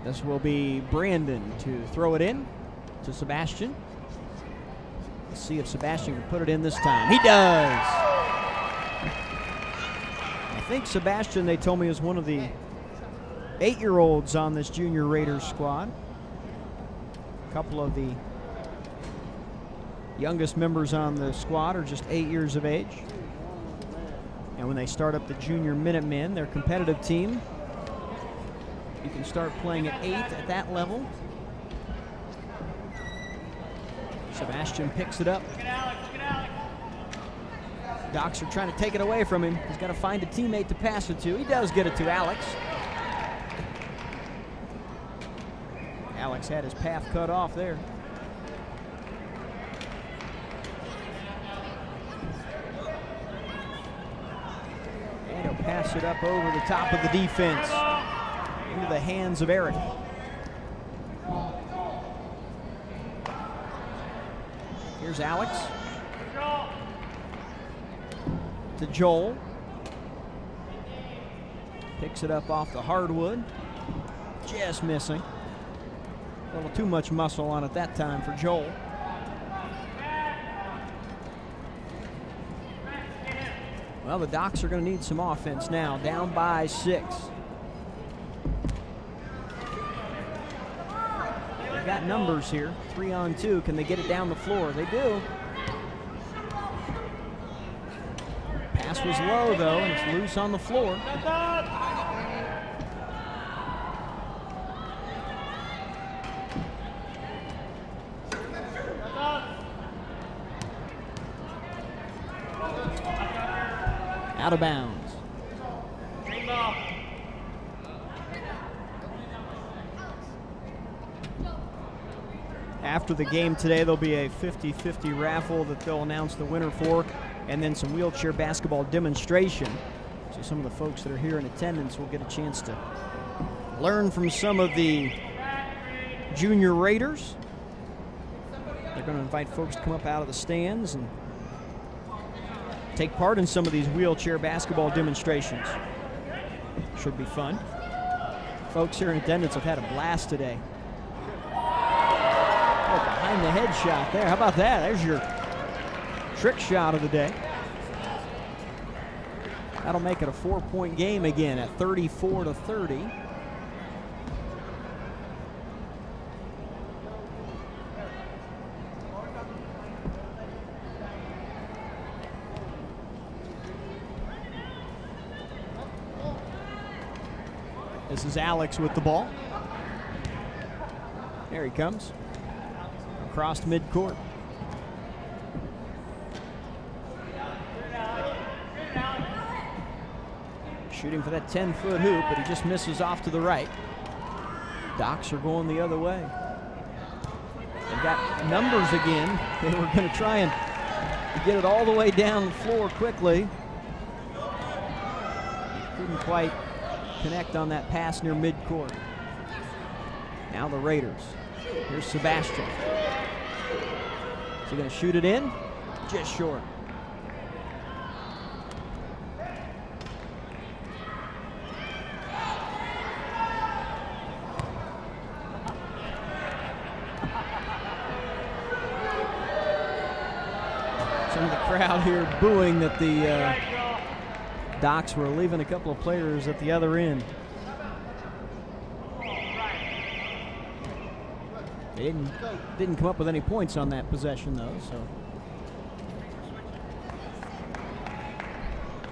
This will be Brandon to throw it in to Sebastian. Let's see if Sebastian can put it in this time. He does! I think Sebastian, they told me, is one of the 8-year-olds on this Junior Raiders squad. A couple of the youngest members on the squad are just 8 years of age. And when they start up the Junior Minutemen, their competitive team, you can start playing at 8 at that level. Sebastian picks it up. Look at Alex. Docs are trying to take it away from him. He's got to find a teammate to pass it to. He does get it to Alex. Alex had his path cut off there. And he'll pass it up over the top of the defense into the hands of Eric. Here's Alex. To Joel. Picks it up off the hardwood. Just missing. A little too much muscle on it that time for Joel. Well, the Docs are going to need some offense now. Down by 6. They've got numbers here. 3-on-2. Can they get it down the floor? They do. Pass was low, though, and it's loose on the floor. Out of bounds. After the game today, there'll be a 50-50 raffle that they'll announce the winner for, and then some wheelchair basketball demonstration. So some of the folks that are here in attendance will get a chance to learn from some of the Junior Raiders. They're going to invite folks to come up out of the stands and take part in some of these wheelchair basketball demonstrations. Should be fun. Folks here in attendance have had a blast today. Oh, behind the head shot there. How about that? There's your trick shot of the day. That'll make it a 4-point game again at 34-30. This is Alex with the ball. There he comes. Across midcourt. Shooting for that 10-foot hoop, but he just misses off to the right. Docs are going the other way. And They've got numbers again. They were going to try and get it all the way down the floor quickly. Couldn't quite connect on that pass near midcourt. Now the Raiders. Here's Sebastian. Is he going to shoot it in? Just short. Some of the crowd here booing that the Docs were leaving a couple of players at the other end. They didn't come up with any points on that possession, though, so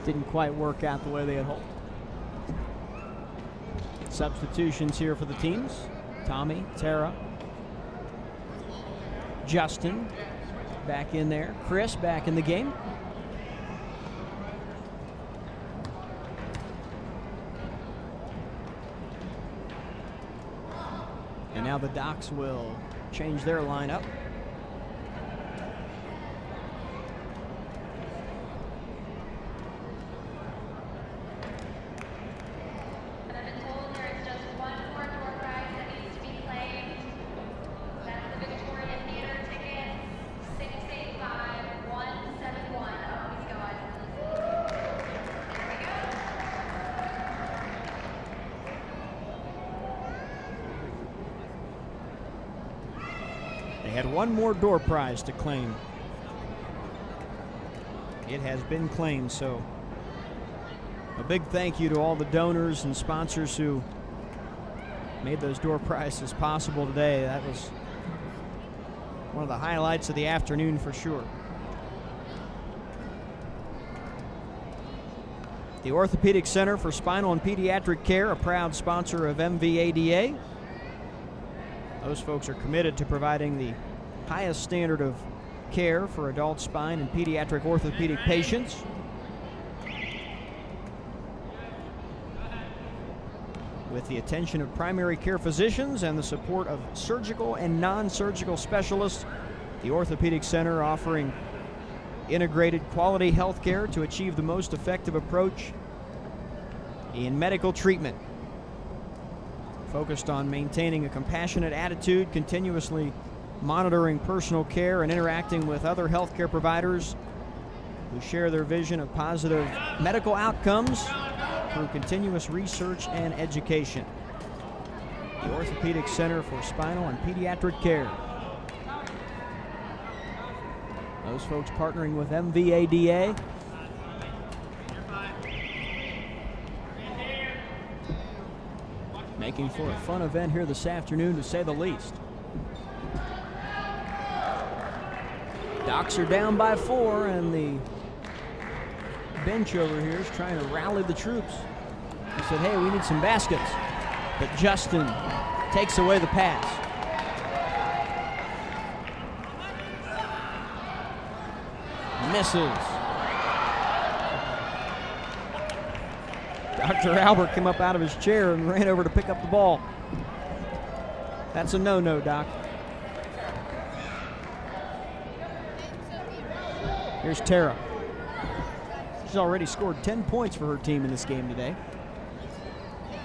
didn't quite work out the way they had hoped. Substitutions here for the teams. Tommy, Tara, Justin back in there. Chris back in the game. And now the Docs will change their lineup. And I've been told there is just one more door prize that needs to be claimed. That's the Victoria Theater ticket, 685171. Oh, he's going. There we go. They had one more door prize to claim. It has been claimed, so a big thank you to all the donors and sponsors who made those door prizes possible today. That was one of the highlights of the afternoon for sure. The Orthopaedic Center for Spinal and Pediatric Care, a proud sponsor of MVADA. Those folks are committed to providing the highest standard of care for adult spine and pediatric orthopedic patients. With the attention of primary care physicians and the support of surgical and non-surgical specialists, the Orthopaedic Center offering integrated quality health care to achieve the most effective approach in medical treatment. Focused on maintaining a compassionate attitude, continuously monitoring personal care, and interacting with other healthcare providers who share their vision of positive medical outcomes through continuous research and education. The Orthopaedic Center for Spinal and Pediatric Care. Those folks partnering with MVADA. Making for a fun event here this afternoon, to say the least. Docs are down by 4, and the bench over here is trying to rally the troops. He said, hey, we need some baskets. But Justin takes away the pass. Misses. Dr. Albert came up out of his chair and ran over to pick up the ball. That's a no-no, Doc. Here's Tara. She's already scored 10 points for her team in this game today.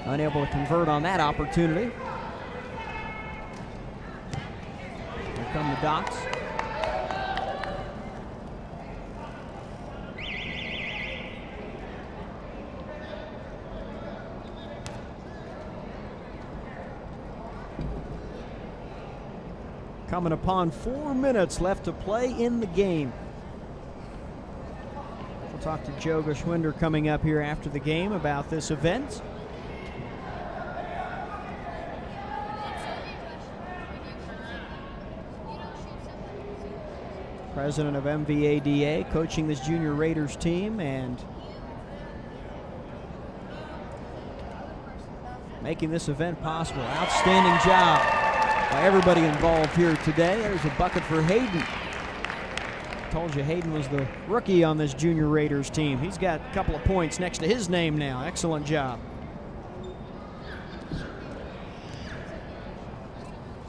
Unable to convert on that opportunity. Here come the Docs. Coming upon 4 minutes left to play in the game. We'll talk to Joe Geschwinder coming up here after the game about this event. President of MVADA, coaching this Junior Raiders team and making this event possible. Outstanding job by everybody involved here today. There's a bucket for Hayden. Told you Hayden was the rookie on this Junior Raiders team. He's got a couple of points next to his name now. Excellent job.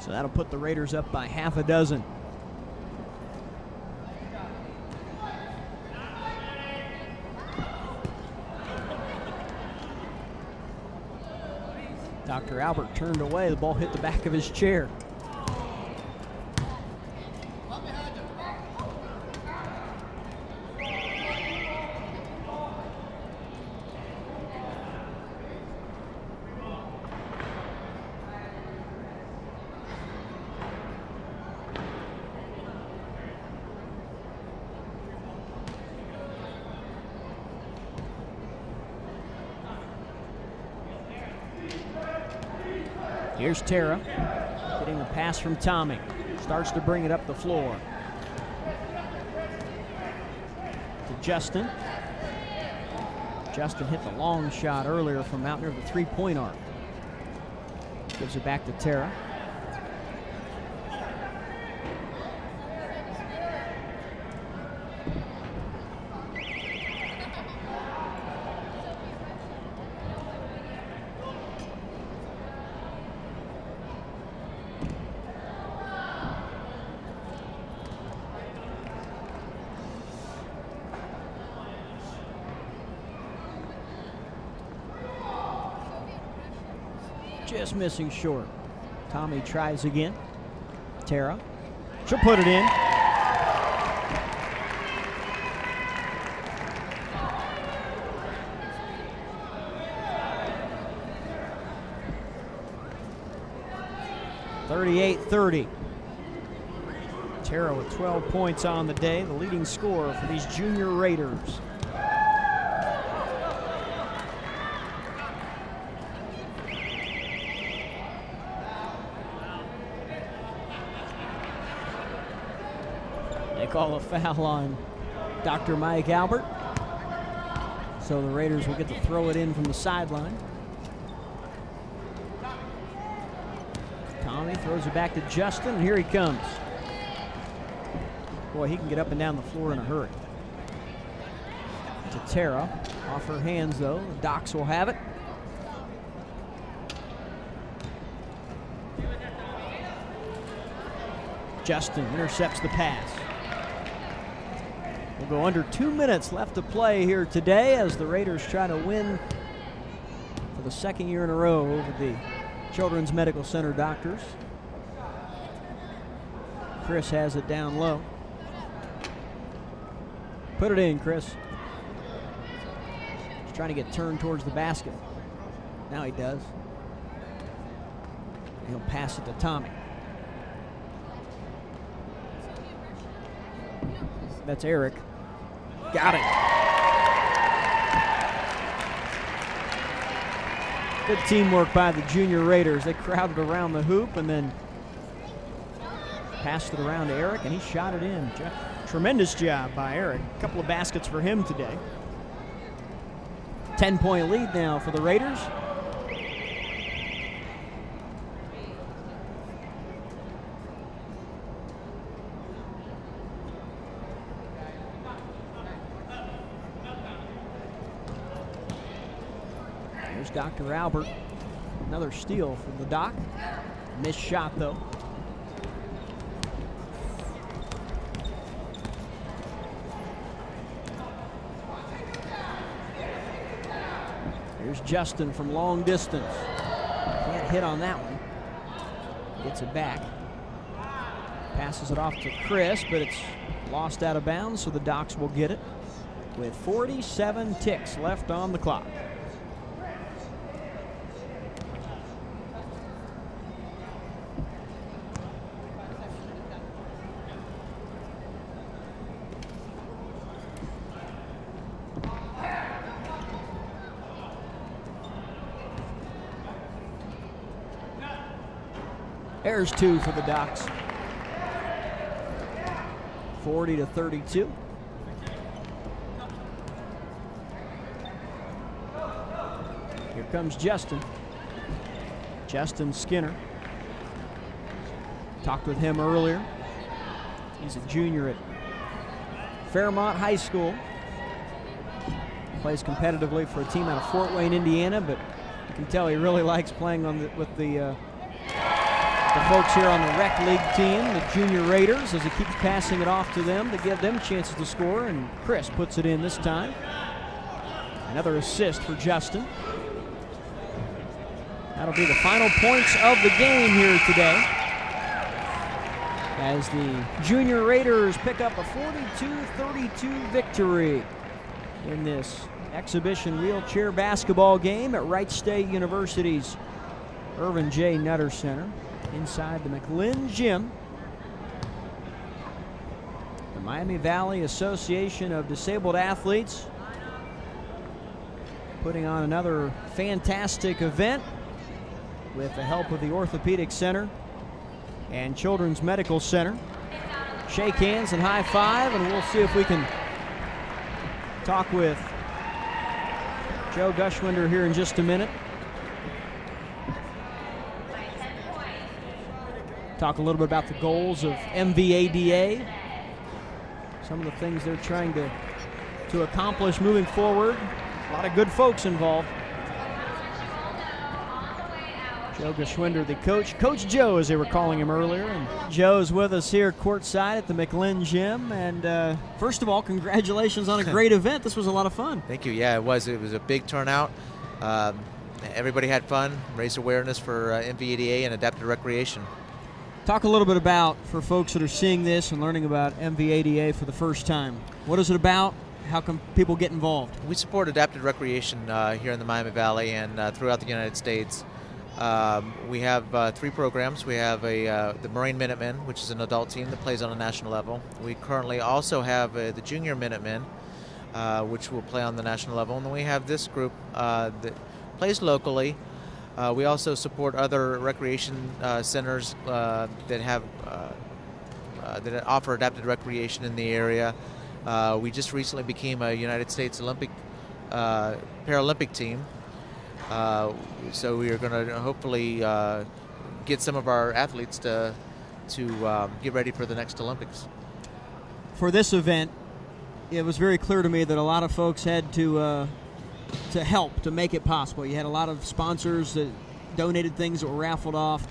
So that'll put the Raiders up by half a dozen. Dr. Albert turned away. The ball hit the back of his chair. Here's Tara, getting the pass from Tommy. Starts to bring it up the floor. To Justin. Justin hit the long shot earlier from out near the three-point arc. Gives it back to Tara. Just missing short. Tommy tries again. Tara. She'll put it in. (38-30). Tara with 12 points on the day, the leading scorer for these Junior Raiders. Call a foul on Dr. Mike Albert. So the Raiders will get to throw it in from the sideline. Tommy throws it back to Justin, and here he comes. Boy, he can get up and down the floor in a hurry. To Tara, off her hands though. The Docs will have it. Justin intercepts the pass. We'll go under 2 minutes left to play here today as the Raiders try to win for the second year in a row over the Children's Medical Center Doctors. Chris has it down low. Put it in, Chris. He's trying to get turned towards the basket. Now he does. He'll pass it to Tommy. That's Eric. Got it. Good teamwork by the Junior Raiders. They crowded around the hoop and then passed it around to Eric, and he shot it in. Tremendous job by Eric. A couple of baskets for him today. 10-point lead now for the Raiders. Dr. Albert, another steal from the Doc. Missed shot though. Here's Justin from long distance. Can't hit on that one. Gets it back. Passes it off to Chris, but it's lost out of bounds, so the Docs will get it with 47 ticks left on the clock. There's two for the Docs. 40-32. Here comes Justin. Justin Skinner. Talked with him earlier. He's a junior at Fairmont High School. Plays competitively for a team out of Fort Wayne, Indiana, but you can tell he really likes playing on with the the folks here on the rec league team, the Junior Raiders, as he keeps passing it off to them to give them chances to score, and Chris puts it in this time. Another assist for Justin. That'll be the final points of the game here today, as the Junior Raiders pick up a 42-32 victory in this exhibition wheelchair basketball game at Wright State University's Irvin J. Nutter Center inside the McLinn Gym. The Miami Valley Association of Disabled Athletes putting on another fantastic event with the help of the Orthopaedic Center and Children's Medical Center. Shake hands and high five, and we'll see if we can talk with Joe Gushwinder here in just a minute. Talk a little bit about the goals of MVADA, some of the things they're trying to accomplish moving forward. A lot of good folks involved. Joe Gushwinder, the coach. Coach Joe, as they were calling him earlier. And Joe's with us here courtside at the McLinn Gym. And first of all, congratulations on a great event. This was a lot of fun. Thank you. Yeah, it was. It was a big turnout. Everybody had fun, raised awareness for MVADA and adaptive recreation. Talk a little bit about, for folks that are seeing this and learning about MVADA for the first time. What is it about? How can people get involved? We support adaptive recreation here in the Miami Valley and throughout the United States. We have 3 programs. We have the Marine Minutemen, which is an adult team that plays on a national level. We currently also have the Junior Minutemen, which will play on the national level. And then we have this group that plays locally. We also support other recreation centers that have that offer adapted recreation in the area. We just recently became a United States Paralympic team. So we are going to hopefully get some of our athletes to get ready for the next Olympics. For this event, it was very clear to me that a lot of folks had to help to make it possible. You had a lot of sponsors that donated things that were raffled off.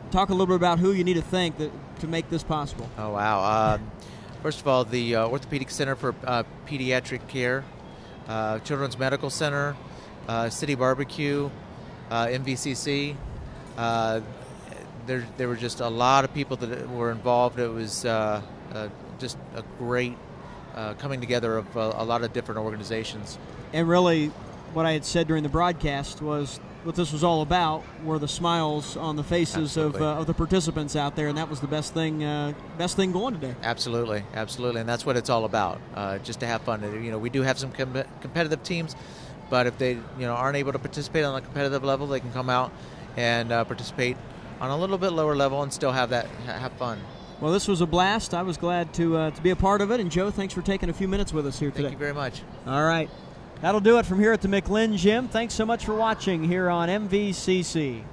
Talk a little bit about who you need to thank to make this possible. Oh, wow. First of all, the Orthopaedic Center for Pediatric Care, Children's Medical Center, City Barbecue, MVCC. There were just a lot of people that were involved. It was just a great coming together of a lot of different organizations. And really, what I had said during the broadcast was what this was all about were the smiles on the faces of the participants out there, and that was the best thing going today. Absolutely, and that's what it's all about. Just to have fun. We do have some competitive teams, but if they aren't able to participate on a competitive level, they can come out and participate on a little bit lower level and still have fun. Well, this was a blast. I was glad to be a part of it. And Joe, thanks for taking a few minutes with us here today. Thank you very much. All right. That'll do it from here at the McLinn Gym. Thanks so much for watching here on MVCC.